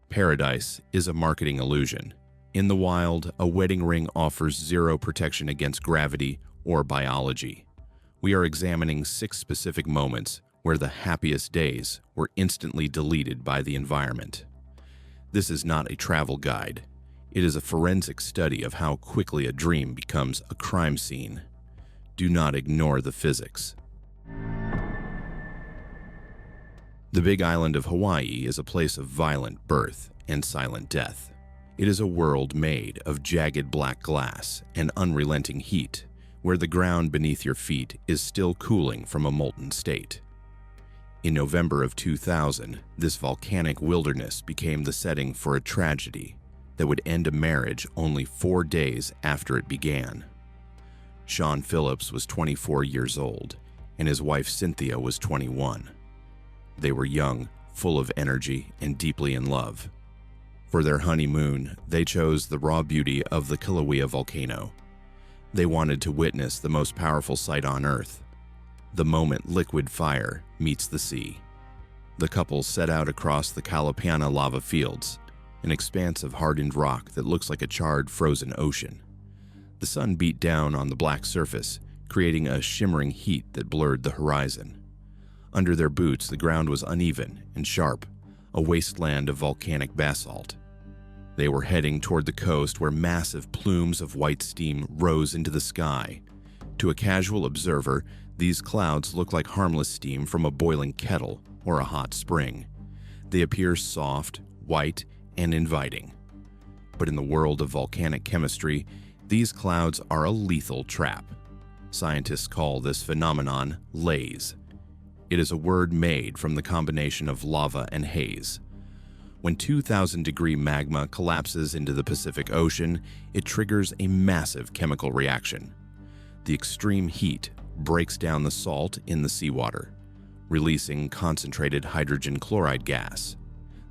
Paradise is a marketing illusion. In the wild, a wedding ring offers zero protection against gravity or biology. We are examining 6 specific moments where the happiest days were instantly deleted by the environment. This is not a travel guide. It is a forensic study of how quickly a dream becomes a crime scene. Do not ignore the physics. The Big Island of Hawaii is a place of violent birth and silent death. It is a world made of jagged black glass and unrelenting heat, where the ground beneath your feet is still cooling from a molten state. In November of 2000, this volcanic wilderness became the setting for a tragedy that would end a marriage only 4 days after it began. Sean Phillips was 24 years old, and his wife Cynthia was 21. They were young, full of energy, and deeply in love. For their honeymoon, they chose the raw beauty of the Kilauea volcano. They wanted to witness the most powerful sight on Earth, the moment liquid fire meets the sea. The couple set out across the Kalapana lava fields, an expanse of hardened rock that looks like a charred, frozen ocean. The sun beat down on the black surface, creating a shimmering heat that blurred the horizon. Under their boots, the ground was uneven and sharp, a wasteland of volcanic basalt. They were heading toward the coast where massive plumes of white steam rose into the sky. To a casual observer, these clouds look like harmless steam from a boiling kettle or a hot spring. They appear soft, white, and inviting. But in the world of volcanic chemistry, these clouds are a lethal trap. Scientists call this phenomenon laze. It is a word made from the combination of lava and haze. When 2,000-degree magma collapses into the Pacific Ocean, it triggers a massive chemical reaction. The extreme heat breaks down the salt in the seawater, releasing concentrated hydrogen chloride gas.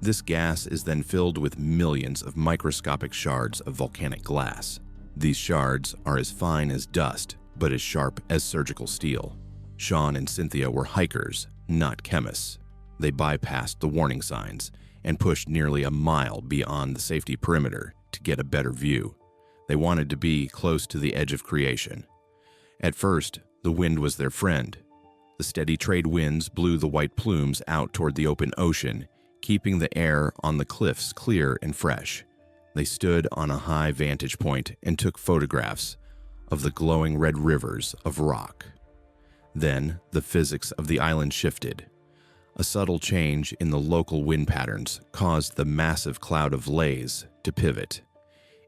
This gas is then filled with millions of microscopic shards of volcanic glass. These shards are as fine as dust, but as sharp as surgical steel. Sean and Cynthia were hikers, not chemists. They bypassed the warning signs and pushed nearly a mile beyond the safety perimeter to get a better view. They wanted to be close to the edge of creation. At first, the wind was their friend. The steady trade winds blew the white plumes out toward the open ocean, keeping the air on the cliffs clear and fresh. They stood on a high vantage point and took photographs of the glowing red rivers of rock. Then, the physics of the island shifted. A subtle change in the local wind patterns caused the massive cloud of laze to pivot.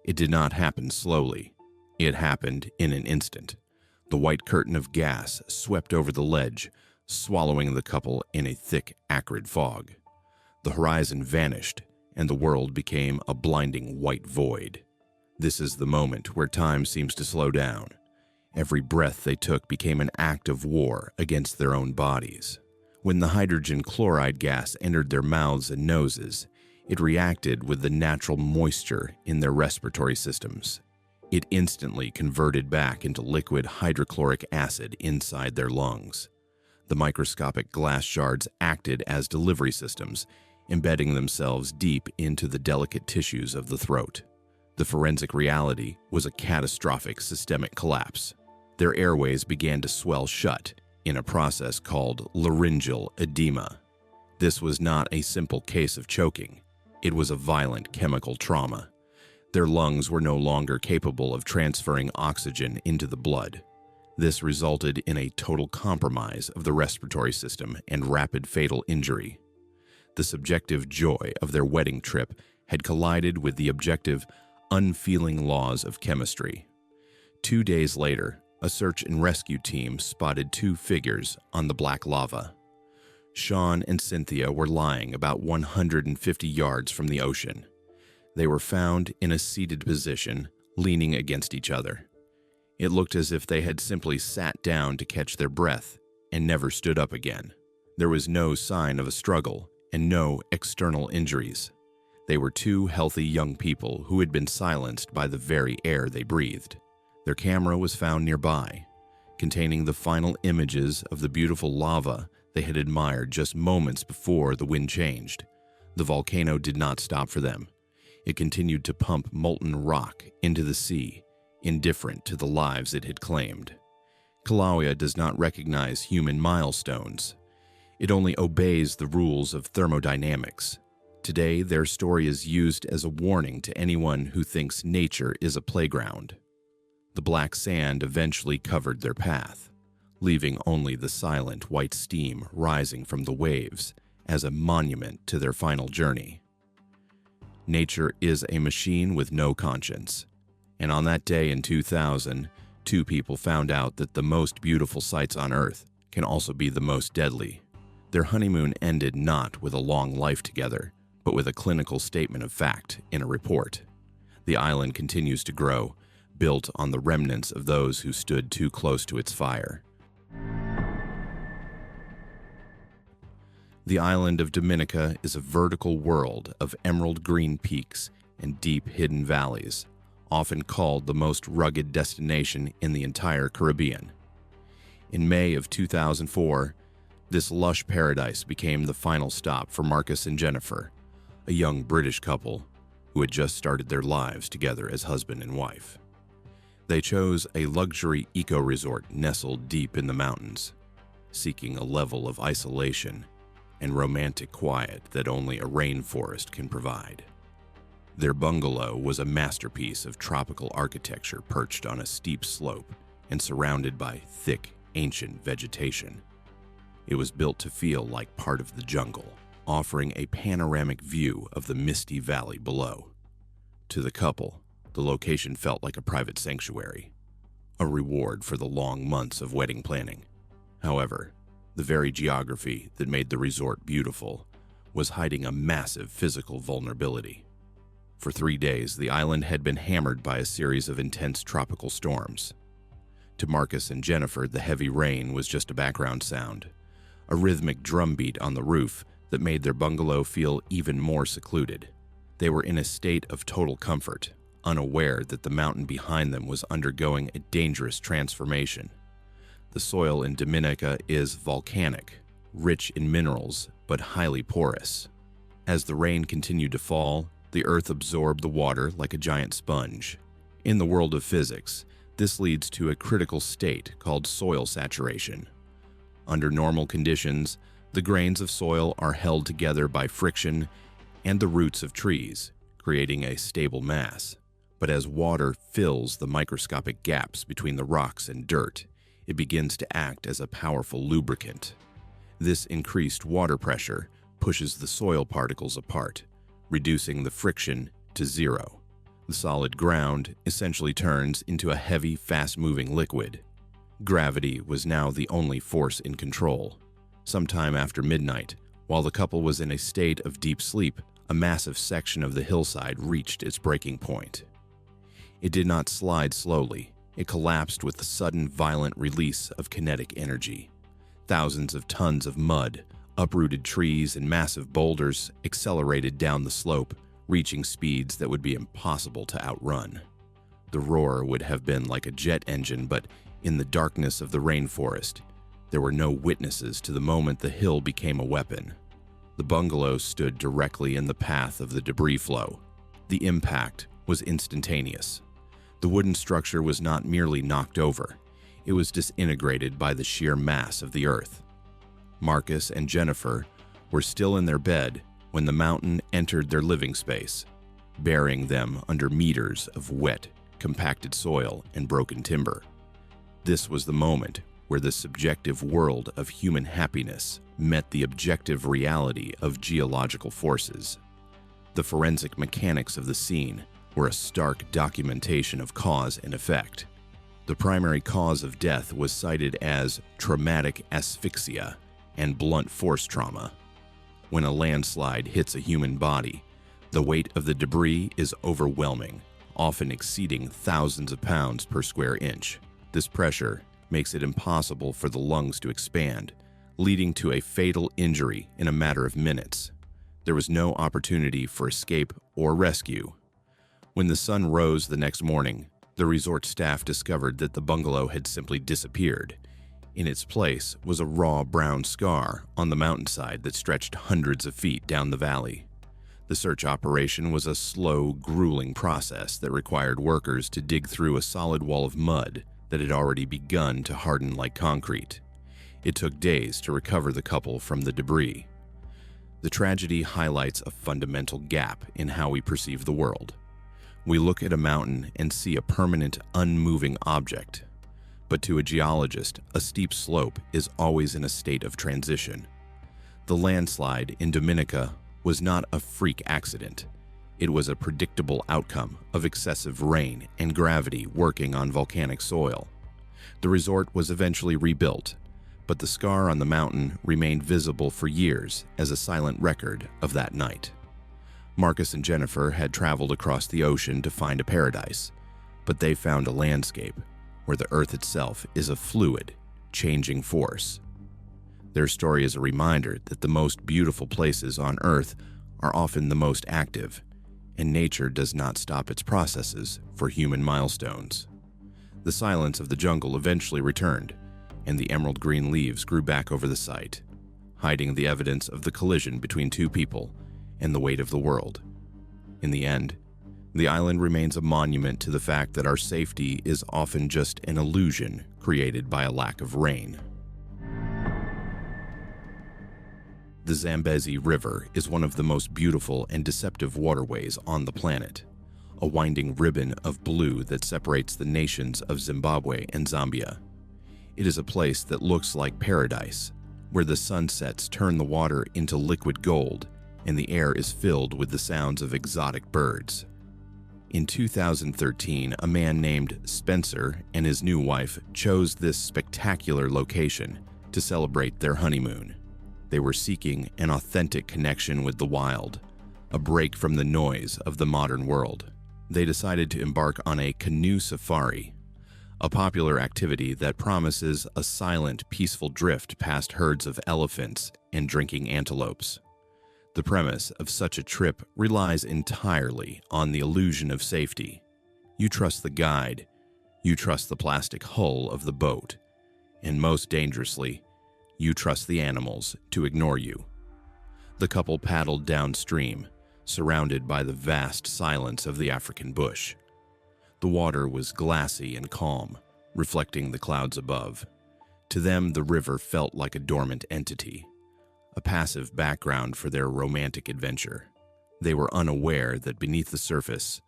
It did not happen slowly. It happened in an instant. The white curtain of gas swept over the ledge, swallowing the couple in a thick, acrid fog. The horizon vanished, and the world became a blinding white void. This is the moment where time seems to slow down. Every breath they took became an act of war against their own bodies. When the hydrogen chloride gas entered their mouths and noses, it reacted with the natural moisture in their respiratory systems. It instantly converted back into liquid hydrochloric acid inside their lungs. The microscopic glass shards acted as delivery systems, embedding themselves deep into the delicate tissues of the throat. The forensic reality was a catastrophic systemic collapse. Their airways began to swell shut in a process called laryngeal edema. This was not a simple case of choking. It was a violent chemical trauma. Their lungs were no longer capable of transferring oxygen into the blood. This resulted in a total compromise of the respiratory system and rapid fatal injury. The subjective joy of their wedding trip had collided with the objective, unfeeling laws of chemistry. 2 days later, a search and rescue team spotted 2 figures on the black lava. Sean and Cynthia were lying about 150 yards from the ocean. They were found in a seated position, leaning against each other. It looked as if they had simply sat down to catch their breath and never stood up again. There was no sign of a struggle and no external injuries. They were 2 healthy young people who had been silenced by the very air they breathed. Their camera was found nearby, containing the final images of the beautiful lava they had admired just moments before the wind changed. The volcano did not stop for them. It continued to pump molten rock into the sea, indifferent to the lives it had claimed. Kilauea does not recognize human milestones. It only obeys the rules of thermodynamics. Today, their story is used as a warning to anyone who thinks nature is a playground. The black sand eventually covered their path, leaving only the silent white steam rising from the waves as a monument to their final journey. Nature is a machine with no conscience, and on that day in 2000, two people found out that the most beautiful sights on Earth can also be the most deadly. Their honeymoon ended not with a long life together, but with a clinical statement of fact in a report. The island continues to grow, built on the remnants of those who stood too close to its fire. The island of Dominica is a vertical world of emerald green peaks and deep hidden valleys, often called the most rugged destination in the entire Caribbean. In May of 2004, this lush paradise became the final stop for Marcus and Jennifer, a young British couple who had just started their lives together as husband and wife. They chose a luxury eco-resort nestled deep in the mountains, seeking a level of isolation and romantic quiet that only a rainforest can provide. Their bungalow was a masterpiece of tropical architecture perched on a steep slope and surrounded by thick, ancient vegetation. It was built to feel like part of the jungle, offering a panoramic view of the misty valley below. To the couple, the location felt like a private sanctuary, a reward for the long months of wedding planning. However, the very geography that made the resort beautiful was hiding a massive physical vulnerability. For 3 days, the island had been hammered by a series of intense tropical storms. To Marcus and Jennifer, the heavy rain was just a background sound, a rhythmic drumbeat on the roof that made their bungalow feel even more secluded. They were in a state of total comfort, unaware that the mountain behind them was undergoing a dangerous transformation. The soil in Dominica is volcanic, rich in minerals, but highly porous. As the rain continued to fall, the earth absorbed the water like a giant sponge. In the world of physics, this leads to a critical state called soil saturation. Under normal conditions, the grains of soil are held together by friction and the roots of trees, creating a stable mass. But as water fills the microscopic gaps between the rocks and dirt, it begins to act as a powerful lubricant. This increased water pressure pushes the soil particles apart, reducing the friction to zero. The solid ground essentially turns into a heavy, fast-moving liquid. Gravity was now the only force in control. Sometime after midnight, while the couple was in a state of deep sleep, a massive section of the hillside reached its breaking point. It did not slide slowly. It collapsed with the sudden, violent release of kinetic energy. Thousands of tons of mud, uprooted trees, and massive boulders accelerated down the slope, reaching speeds that would be impossible to outrun. The roar would have been like a jet engine, but in the darkness of the rainforest, there were no witnesses to the moment the hill became a weapon. The bungalow stood directly in the path of the debris flow. The impact was instantaneous. The wooden structure was not merely knocked over, it was disintegrated by the sheer mass of the earth. Marcus and Jennifer were still in their bed when the mountain entered their living space, burying them under meters of wet, compacted soil and broken timber. This was the moment where the subjective world of human happiness met the objective reality of geological forces. The forensic mechanics of the scene were a stark documentation of cause and effect. The primary cause of death was cited as traumatic asphyxia and blunt force trauma. When a landslide hits a human body, the weight of the debris is overwhelming, often exceeding thousands of pounds per square inch. This pressure makes it impossible for the lungs to expand, leading to a fatal injury in a matter of minutes. There was no opportunity for escape or rescue. When the sun rose the next morning, the resort staff discovered that the bungalow had simply disappeared. In its place was a raw brown scar on the mountainside that stretched hundreds of feet down the valley. The search operation was a slow, grueling process that required workers to dig through a solid wall of mud that had already begun to harden like concrete. It took days to recover the couple from the debris. The tragedy highlights a fundamental gap in how we perceive the world. We look at a mountain and see a permanent, unmoving object. But to a geologist, a steep slope is always in a state of transition. The landslide in Dominica was not a freak accident. It was a predictable outcome of excessive rain and gravity working on volcanic soil. The resort was eventually rebuilt, but the scar on the mountain remained visible for years as a silent record of that night. Marcus and Jennifer had traveled across the ocean to find a paradise, but they found a landscape where the earth itself is a fluid, changing force. Their story is a reminder that the most beautiful places on Earth are often the most active, and nature does not stop its processes for human milestones. The silence of the jungle eventually returned, and the emerald green leaves grew back over the site, hiding the evidence of the collision between two people and the weight of the world. In the end, the island remains a monument to the fact that our safety is often just an illusion created by a lack of rain. The Zambezi River is one of the most beautiful and deceptive waterways on the planet, a winding ribbon of blue that separates the nations of Zimbabwe and Zambia. It is a place that looks like paradise, where the sunsets turn the water into liquid gold and the air is filled with the sounds of exotic birds. In 2013, a man named Spencer and his new wife chose this spectacular location to celebrate their honeymoon. They were seeking an authentic connection with the wild, a break from the noise of the modern world. They decided to embark on a canoe safari, a popular activity that promises a silent, peaceful drift past herds of elephants and drinking antelopes. The premise of such a trip relies entirely on the illusion of safety. You trust the guide, you trust the plastic hull of the boat, and most dangerously, you trust the animals to ignore you. The couple paddled downstream, surrounded by the vast silence of the African bush. The water was glassy and calm, reflecting the clouds above. To them, the river felt like a dormant entity, a passive background for their romantic adventure. They were unaware that beneath the surface,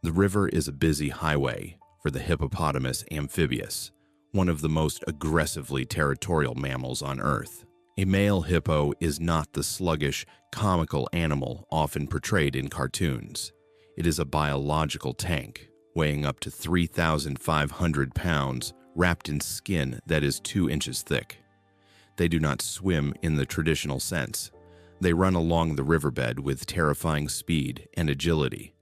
the river is a busy highway for the hippopotamus amphibius, one of the most aggressively territorial mammals on Earth. A male hippo is not the sluggish, comical animal often portrayed in cartoons. It is a biological tank, weighing up to 3,500 pounds, wrapped in skin that is 2 inches thick. They do not swim in the traditional sense. They run along the riverbed with terrifying speed and agility.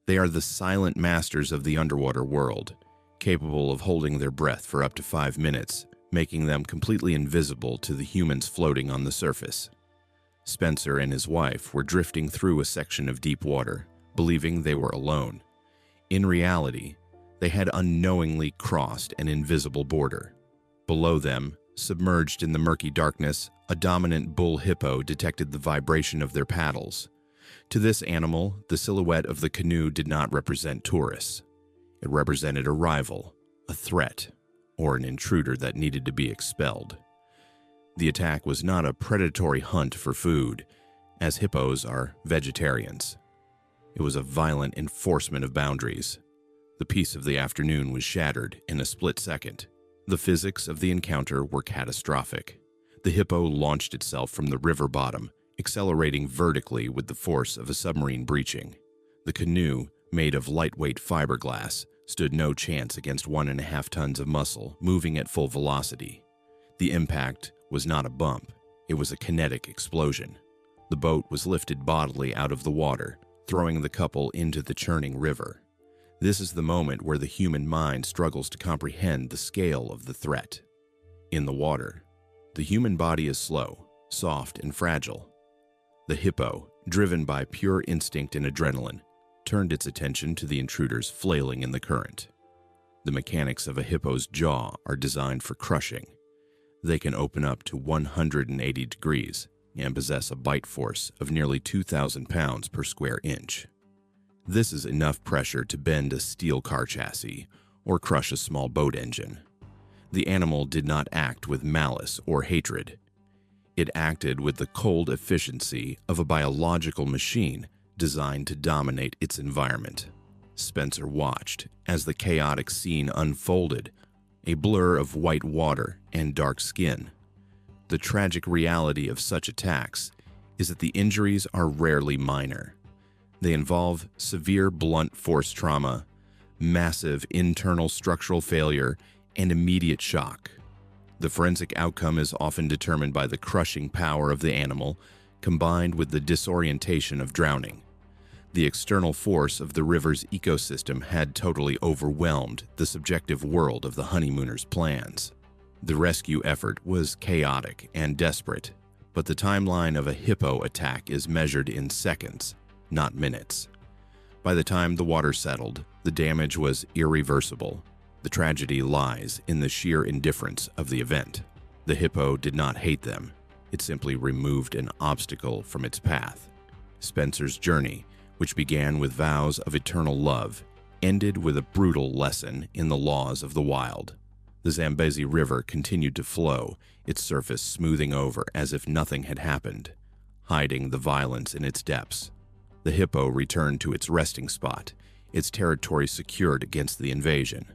They are the silent masters of the underwater world, capable of holding their breath for up to 5 minutes, making them completely invisible to the humans floating on the surface. Spencer and his wife were drifting through a section of deep water, believing they were alone. In reality, they had unknowingly crossed an invisible border. Below them, submerged in the murky darkness, a dominant bull hippo detected the vibration of their paddles. To this animal, the silhouette of the canoe did not represent tourists. It represented a rival, a threat, or an intruder that needed to be expelled. The attack was not a predatory hunt for food, as hippos are vegetarians. It was a violent enforcement of boundaries. The peace of the afternoon was shattered in a split second. The physics of the encounter were catastrophic. The hippo launched itself from the river bottom, accelerating vertically with the force of a submarine breaching. The canoe, made of lightweight fiberglass, stood no chance against 1.5 tons of muscle moving at full velocity. The impact was not a bump, it was a kinetic explosion. The boat was lifted bodily out of the water, throwing the couple into the churning river. This is the moment where the human mind struggles to comprehend the scale of the threat. In the water, the human body is slow, soft, and fragile. The hippo, driven by pure instinct and adrenaline, turned its attention to the intruders flailing in the current. The mechanics of a hippo's jaw are designed for crushing. They can open up to 180 degrees, and possess a bite force of nearly 2,000 pounds per square inch. This is enough pressure to bend a steel car chassis or crush a small boat engine. The animal did not act with malice or hatred. It acted with the cold efficiency of a biological machine designed to dominate its environment. Spencer watched as the chaotic scene unfolded, a blur of white water and dark skin. The tragic reality of such attacks is that the injuries are rarely minor. They involve severe blunt force trauma, massive internal structural failure, and immediate shock. The forensic outcome is often determined by the crushing power of the animal combined with the disorientation of drowning. The external force of the river's ecosystem had totally overwhelmed the subjective world of the honeymooners' plans. The rescue effort was chaotic and desperate, but the timeline of a hippo attack is measured in seconds, not minutes. By the time the water settled, the damage was irreversible. The tragedy lies in the sheer indifference of the event. The hippo did not hate them. It simply removed an obstacle from its path. Spencer's journey, which began with vows of eternal love, ended with a brutal lesson in the laws of the wild. The Zambezi River continued to flow, its surface smoothing over as if nothing had happened, hiding the violence in its depths. The hippo returned to its resting spot, its territory secured against the invasion.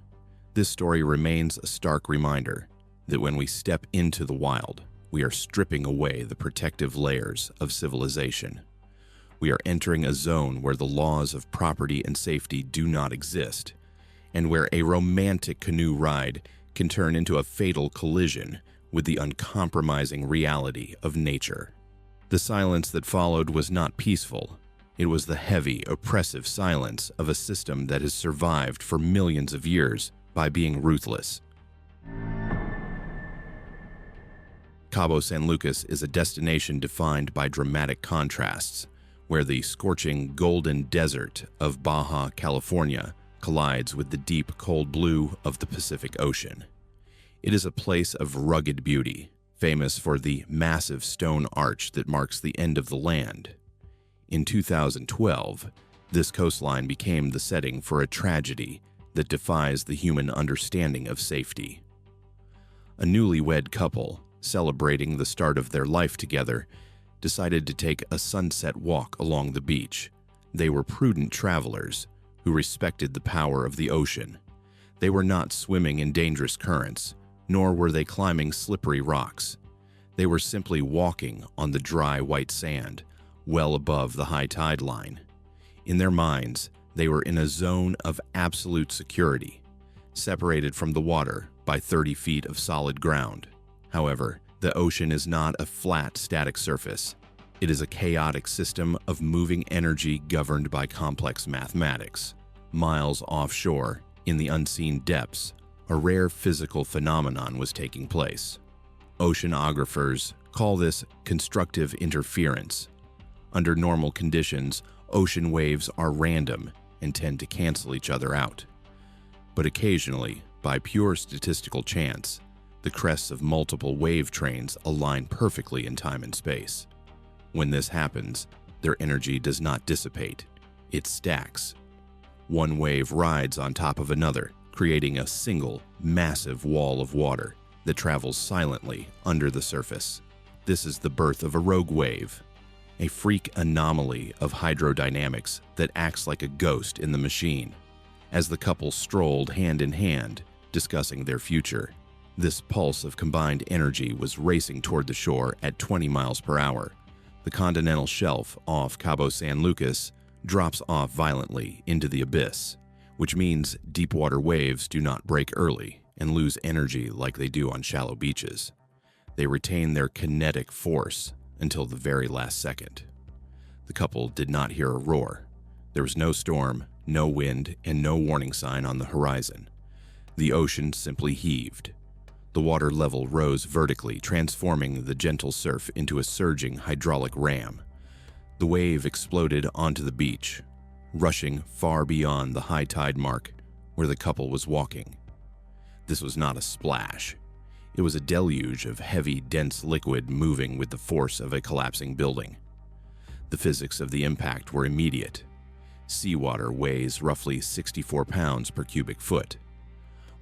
This story remains a stark reminder that when we step into the wild, we are stripping away the protective layers of civilization. We are entering a zone where the laws of property and safety do not exist, and where a romantic canoe ride can turn into a fatal collision with the uncompromising reality of nature. The silence that followed was not peaceful. It was the heavy, oppressive silence of a system that has survived for millions of years by being ruthless. Cabo San Lucas is a destination defined by dramatic contrasts, where the scorching golden desert of Baja California collides with the deep cold blue of the Pacific Ocean. It is a place of rugged beauty, famous for the massive stone arch that marks the end of the land. In 2012, this coastline became the setting for a tragedy that defies the human understanding of safety. A newlywed couple, celebrating the start of their life together, decided to take a sunset walk along the beach. They were prudent travelers who respected the power of the ocean. They were not swimming in dangerous currents, nor were they climbing slippery rocks. They were simply walking on the dry white sand, well above the high tide line. In their minds, they were in a zone of absolute security, separated from the water by 30 feet of solid ground. However, the ocean is not a flat, static surface. It is a chaotic system of moving energy governed by complex mathematics. Miles offshore, in the unseen depths, a rare physical phenomenon was taking place. Oceanographers call this constructive interference. Under normal conditions, ocean waves are random and tend to cancel each other out. But occasionally, by pure statistical chance, the crests of multiple wave trains align perfectly in time and space. When this happens, their energy does not dissipate, it stacks. One wave rides on top of another, creating a single, massive wall of water that travels silently under the surface. This is the birth of a rogue wave, a freak anomaly of hydrodynamics that acts like a ghost in the machine. As the couple strolled hand in hand, discussing their future, this pulse of combined energy was racing toward the shore at 20 miles per hour. The continental shelf off Cabo San Lucas drops off violently into the abyss, which means deep-water waves do not break early and lose energy like they do on shallow beaches. They retain their kinetic force until the very last second. The couple did not hear a roar. There was no storm, no wind, and no warning sign on the horizon. The ocean simply heaved. The water level rose vertically, transforming the gentle surf into a surging hydraulic ram. The wave exploded onto the beach, rushing far beyond the high tide mark where the couple was walking. This was not a splash. It was a deluge of heavy, dense liquid moving with the force of a collapsing building. The physics of the impact were immediate. Seawater weighs roughly 64 pounds per cubic foot.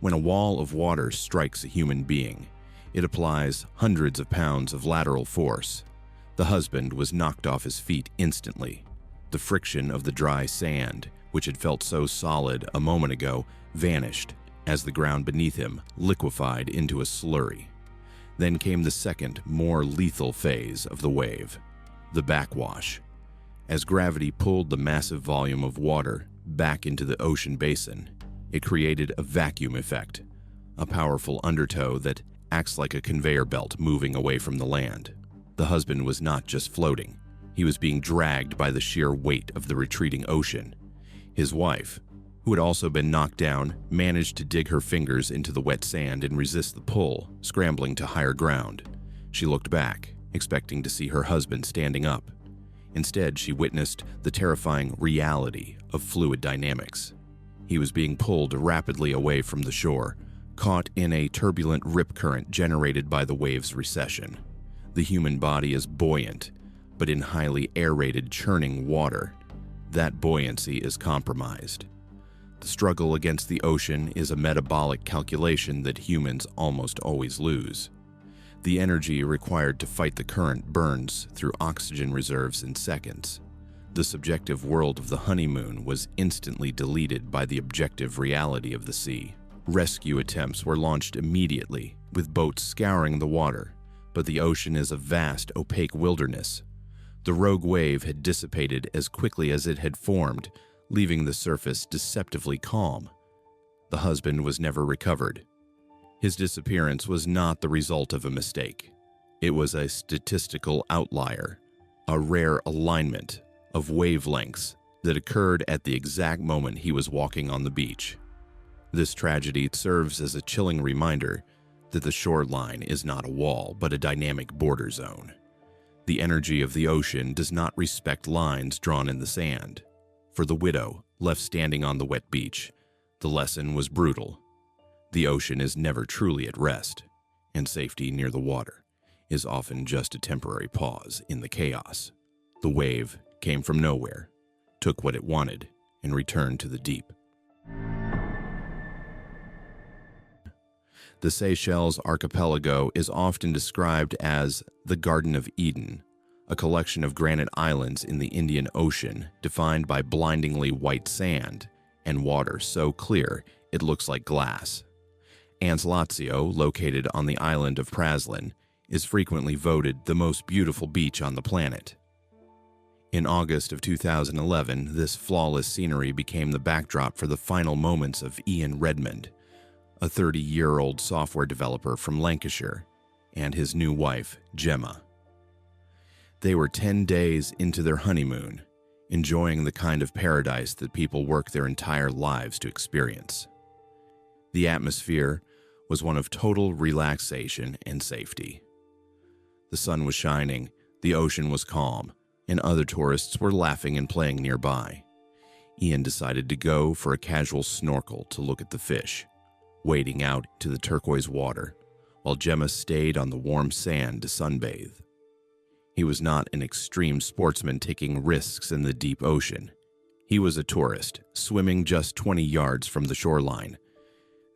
When a wall of water strikes a human being, it applies hundreds of pounds of lateral force. The husband was knocked off his feet instantly. The friction of the dry sand, which had felt so solid a moment ago, vanished as the ground beneath him liquefied into a slurry. Then came the second, more lethal phase of the wave, the backwash. As gravity pulled the massive volume of water back into the ocean basin, it created a vacuum effect, a powerful undertow that acts like a conveyor belt moving away from the land. The husband was not just floating. He was being dragged by the sheer weight of the retreating ocean. His wife, who had also been knocked down, managed to dig her fingers into the wet sand and resist the pull, scrambling to higher ground. She looked back, expecting to see her husband standing up. Instead, she witnessed the terrifying reality of fluid dynamics. He was being pulled rapidly away from the shore, caught in a turbulent rip current generated by the wave's recession. The human body is buoyant, but in highly aerated, churning water, that buoyancy is compromised. The struggle against the ocean is a metabolic calculation that humans almost always lose. The energy required to fight the current burns through oxygen reserves in seconds. The subjective world of the honeymoon was instantly deleted by the objective reality of the sea. Rescue attempts were launched immediately, with boats scouring the water, but the ocean is a vast, opaque wilderness. The rogue wave had dissipated as quickly as it had formed, leaving the surface deceptively calm. The husband was never recovered. His disappearance was not the result of a mistake. It was a statistical outlier, a rare alignment of wavelengths that occurred at the exact moment he was walking on the beach. This tragedy serves as a chilling reminder that the shoreline is not a wall, but a dynamic border zone. The energy of the ocean does not respect lines drawn in the sand. For the widow, left standing on the wet beach, the lesson was brutal. The ocean is never truly at rest, and safety near the water is often just a temporary pause in the chaos. The wave came from nowhere, took what it wanted, and returned to the deep. The Seychelles archipelago is often described as the Garden of Eden, a collection of granite islands in the Indian Ocean defined by blindingly white sand and water so clear it looks like glass. Anslazio, located on the island of Praslin, is frequently voted the most beautiful beach on the planet. In August of 2011, this flawless scenery became the backdrop for the final moments of Ian Redmond, a 30-year-old software developer from Lancashire, and his new wife, Gemma. They were 10 days into their honeymoon, enjoying the kind of paradise that people work their entire lives to experience. The atmosphere was one of total relaxation and safety. The sun was shining, the ocean was calm, and other tourists were laughing and playing nearby. Ian decided to go for a casual snorkel to look at the fish, wading out to the turquoise water, while Gemma stayed on the warm sand to sunbathe. He was not an extreme sportsman taking risks in the deep ocean. He was a tourist, swimming just 20 yards from the shoreline.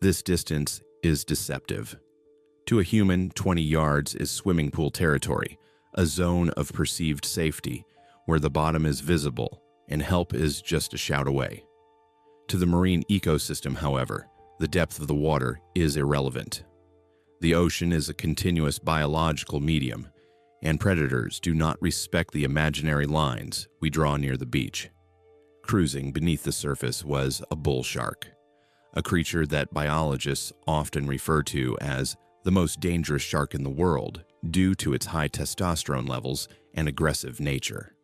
This distance is deceptive. To a human, 20 yards is swimming pool territory, a zone of perceived safety where the bottom is visible and help is just a shout away. To the marine ecosystem, however, the depth of the water is irrelevant. The ocean is a continuous biological medium, and predators do not respect the imaginary lines we draw near the beach. Cruising beneath the surface was a bull shark, a creature that biologists often refer to as the most dangerous shark in the world due to its high testosterone levels and aggressive nature.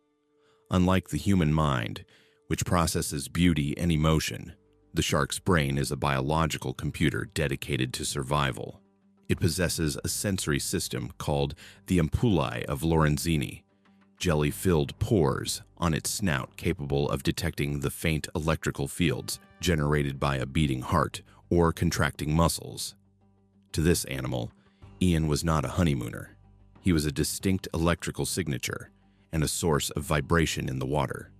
Unlike the human mind, which processes beauty and emotion, the shark's brain is a biological computer dedicated to survival. It possesses a sensory system called the ampullae of Lorenzini, jelly-filled pores on its snout capable of detecting the faint electrical fields generated by a beating heart or contracting muscles. To this animal, Ian was not a honeymooner. He was a distinct electrical signature and a source of vibration in the water.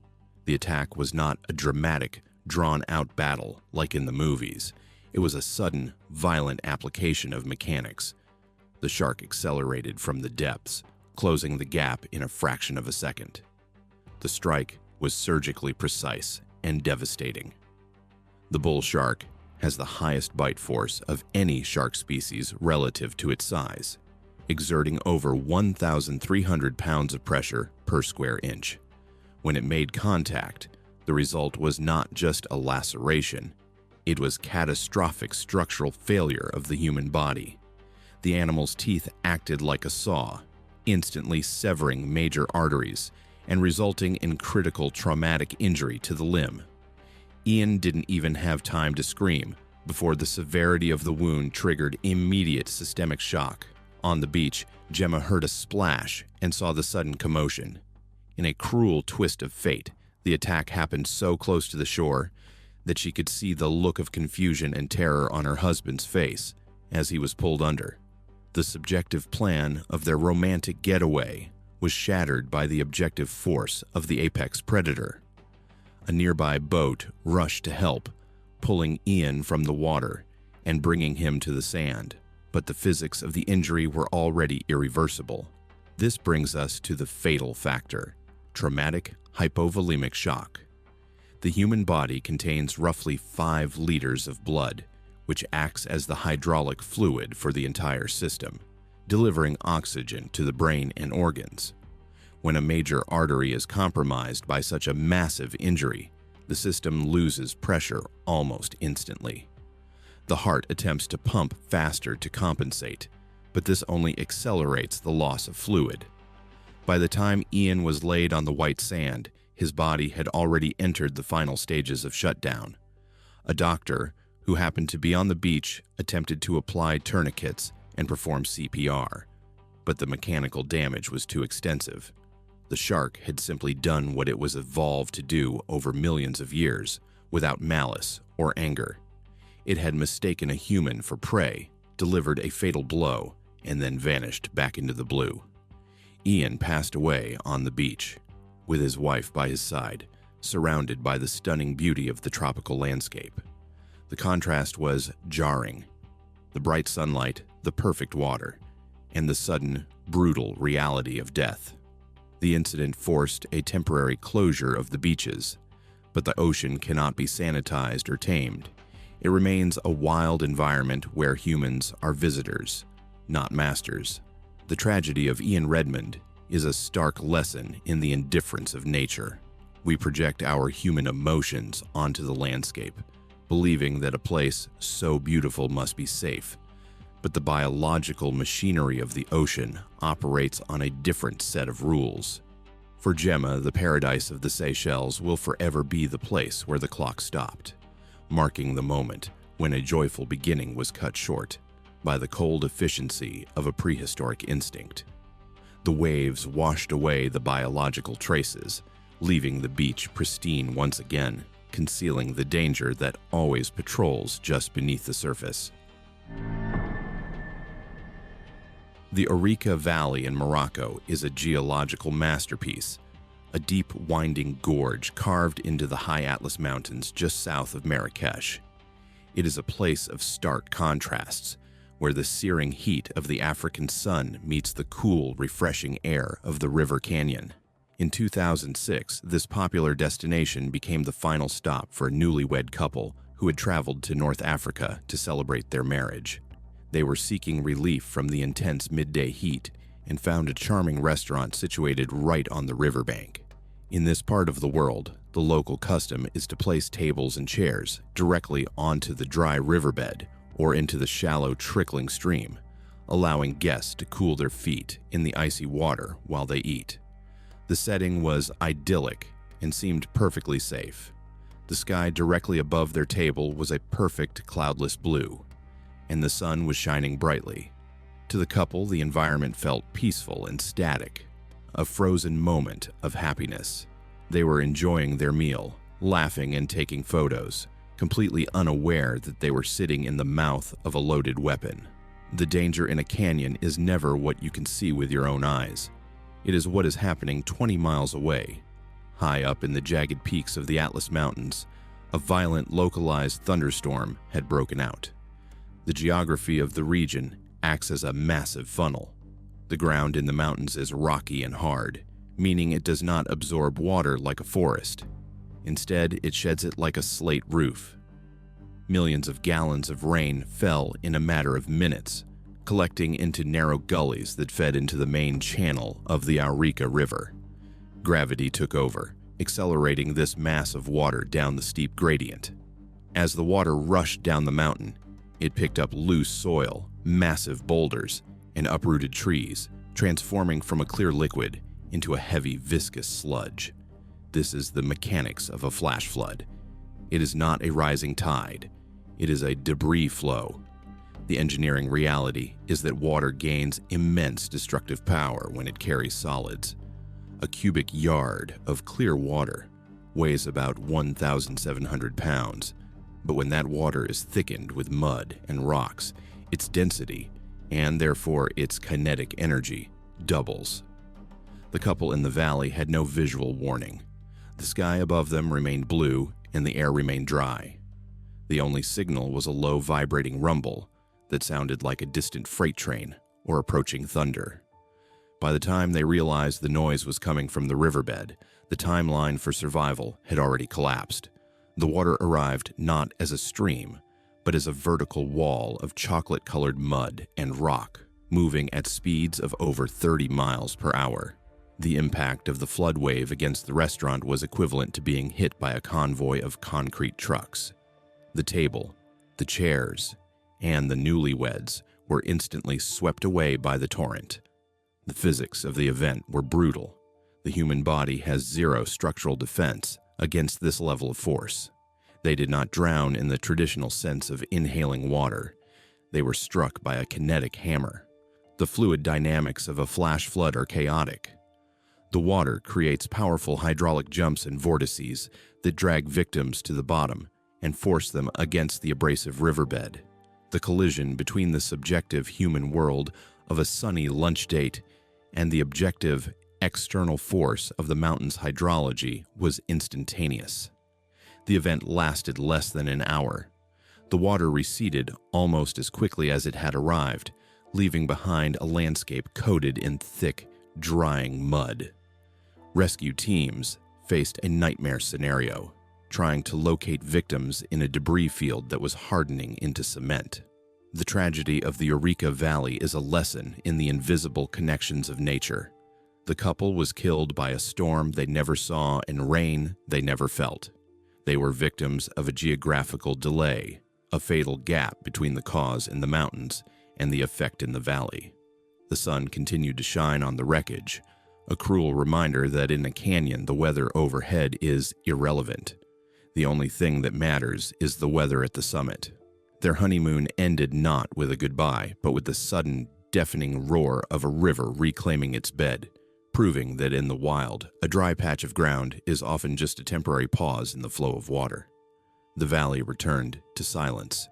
The attack was not a dramatic, drawn-out battle like in the movies. It was a sudden, violent application of mechanics. The shark accelerated from the depths, closing the gap in a fraction of a second. The strike was surgically precise and devastating. The bull shark has the highest bite force of any shark species relative to its size, exerting over 1,300 pounds of pressure per square inch. When it made contact, the result was not just a laceration, it was catastrophic structural failure of the human body. The animal's teeth acted like a saw, instantly severing major arteries and resulting in critical traumatic injury to the limb. Ian didn't even have time to scream before the severity of the wound triggered immediate systemic shock. On the beach, Gemma heard a splash and saw the sudden commotion. In a cruel twist of fate, the attack happened so close to the shore that she could see the look of confusion and terror on her husband's face as he was pulled under. The subjective plan of their romantic getaway was shattered by the objective force of the apex predator. A nearby boat rushed to help, pulling Ian from the water and bringing him to the sand, but the physics of the injury were already irreversible. This brings us to the fatal factor: traumatic hypovolemic shock. The human body contains roughly 5 liters of blood, which acts as the hydraulic fluid for the entire system, delivering oxygen to the brain and organs. When a major artery is compromised by such a massive injury, the system loses pressure almost instantly. The heart attempts to pump faster to compensate, but this only accelerates the loss of fluid. By the time Ian was laid on the white sand, his body had already entered the final stages of shutdown. A doctor, who happened to be on the beach, attempted to apply tourniquets and perform CPR, but the mechanical damage was too extensive. The shark had simply done what it was evolved to do over millions of years, without malice or anger. It had mistaken a human for prey, delivered a fatal blow, and then vanished back into the blue. Ian passed away on the beach, with his wife by his side, surrounded by the stunning beauty of the tropical landscape. The contrast was jarring: the bright sunlight, the perfect water, and the sudden, brutal reality of death. The incident forced a temporary closure of the beaches, but the ocean cannot be sanitized or tamed. It remains a wild environment where humans are visitors, not masters. The tragedy of Ian Redmond is a stark lesson in the indifference of nature. We project our human emotions onto the landscape, believing that a place so beautiful must be safe. But the biological machinery of the ocean operates on a different set of rules. For Gemma, the paradise of the Seychelles will forever be the place where the clock stopped, marking the moment when a joyful beginning was cut short by the cold efficiency of a prehistoric instinct. The waves washed away the biological traces, leaving the beach pristine once again, concealing the danger that always patrols just beneath the surface. The Ourica Valley in Morocco is a geological masterpiece, a deep, winding gorge carved into the high Atlas Mountains just south of Marrakesh. It is a place of stark contrasts, where the searing heat of the African sun meets the cool, refreshing air of the river canyon. In 2006, this popular destination became the final stop for a newlywed couple who had traveled to North Africa to celebrate their marriage. They were seeking relief from the intense midday heat and found a charming restaurant situated right on the riverbank. In this part of the world, the local custom is to place tables and chairs directly onto the dry riverbed or into the shallow, trickling stream, allowing guests to cool their feet in the icy water while they eat. The setting was idyllic and seemed perfectly safe. The sky directly above their table was a perfect cloudless blue, and the sun was shining brightly. To the couple, the environment felt peaceful and static, a frozen moment of happiness. They were enjoying their meal, laughing and taking photos, completely unaware that they were sitting in the mouth of a loaded weapon. The danger in a canyon is never what you can see with your own eyes. It is what is happening 20 miles away. High up in the jagged peaks of the Atlas Mountains, a violent localized thunderstorm had broken out. The geography of the region acts as a massive funnel. The ground in the mountains is rocky and hard, meaning it does not absorb water like a forest. Instead, it sheds it like a slate roof. Millions of gallons of rain fell in a matter of minutes, collecting into narrow gullies that fed into the main channel of the Aurica River. Gravity took over, accelerating this mass of water down the steep gradient. As the water rushed down the mountain, it picked up loose soil, massive boulders, and uprooted trees, transforming from a clear liquid into a heavy, viscous sludge. This is the mechanics of a flash flood. It is not a rising tide. It is a debris flow. The engineering reality is that water gains immense destructive power when it carries solids. A cubic yard of clear water weighs about 1,700 pounds, but when that water is thickened with mud and rocks, its density, and therefore its kinetic energy, doubles. The couple in the valley had no visual warning. The sky above them remained blue and the air remained dry. The only signal was a low vibrating rumble that sounded like a distant freight train or approaching thunder. By the time they realized the noise was coming from the riverbed, the timeline for survival had already collapsed. The water arrived not as a stream, but as a vertical wall of chocolate-colored mud and rock, moving at speeds of over 30 miles per hour. The impact of the flood wave against the restaurant was equivalent to being hit by a convoy of concrete trucks. The table, the chairs, and the newlyweds were instantly swept away by the torrent. The physics of the event were brutal. The human body has zero structural defense against this level of force. They did not drown in the traditional sense of inhaling water. They were struck by a kinetic hammer. The fluid dynamics of a flash flood are chaotic. The water creates powerful hydraulic jumps and vortices that drag victims to the bottom and force them against the abrasive riverbed. The collision between the subjective human world of a sunny lunch date and the objective external force of the mountain's hydrology was instantaneous. The event lasted less than an hour. The water receded almost as quickly as it had arrived, leaving behind a landscape coated in thick, drying mud. Rescue teams faced a nightmare scenario, trying to locate victims in a debris field that was hardening into cement. The tragedy of the Eureka Valley is a lesson in the invisible connections of nature. The couple was killed by a storm they never saw and rain they never felt. They were victims of a geographical delay, a fatal gap between the cause in the mountains and the effect in the valley. The sun continued to shine on the wreckage, a cruel reminder that in a canyon the weather overhead is irrelevant. The only thing that matters is the weather at the summit. Their honeymoon ended not with a goodbye, but with the sudden, deafening roar of a river reclaiming its bed, proving that in the wild, a dry patch of ground is often just a temporary pause in the flow of water. The valley returned to silence,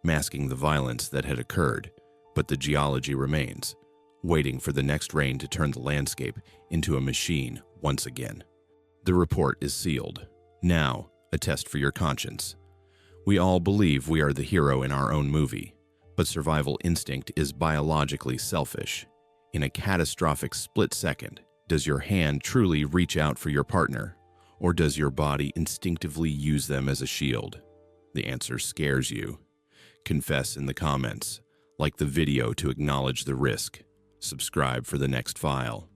masking the violence that had occurred, but the geology remains, waiting for the next rain to turn the landscape into a machine once again. The report is sealed. Now, a test for your conscience. We all believe we are the hero in our own movie, but survival instinct is biologically selfish. In a catastrophic split second, does your hand truly reach out for your partner, or does your body instinctively use them as a shield? The answer scares you. Confess in the comments, like the video to acknowledge the risk, subscribe for the next file.